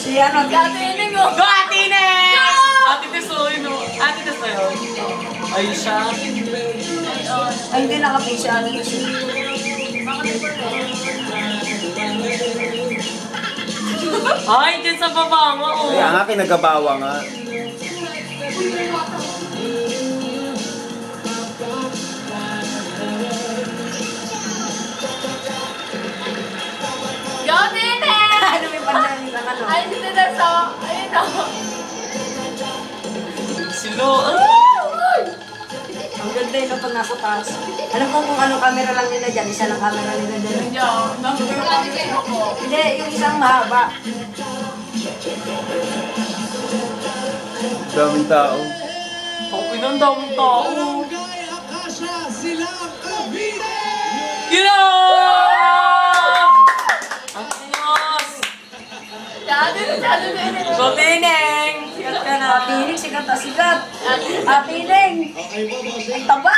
Si ano, Ate Ineng mo. Go, Ate Ineng! Ate Tesoy, no? Ate Tesoy. Ayun siya. Ay, hindi nakapig siya. Ano siya? Ay, dyan sa baba nga, oh. Kaya nga, kinagabawa nga. Ate Ineng! Ano may pandaling ka ano? Ay, si Teso. Ayun o. Silo. Ang ganda yun pag nasa taas. Alam ko kung anong camera lang nila dyan. Isa lang camera nila dyan. Hindi, yung isang mahaba. Daming tao. Okay na, ang daming tao. Gila! Ang ingas! Ate Ineng! Sikat ka na. Ate Ineng, sikat na sikat. Ate Ineng! Ay, taba!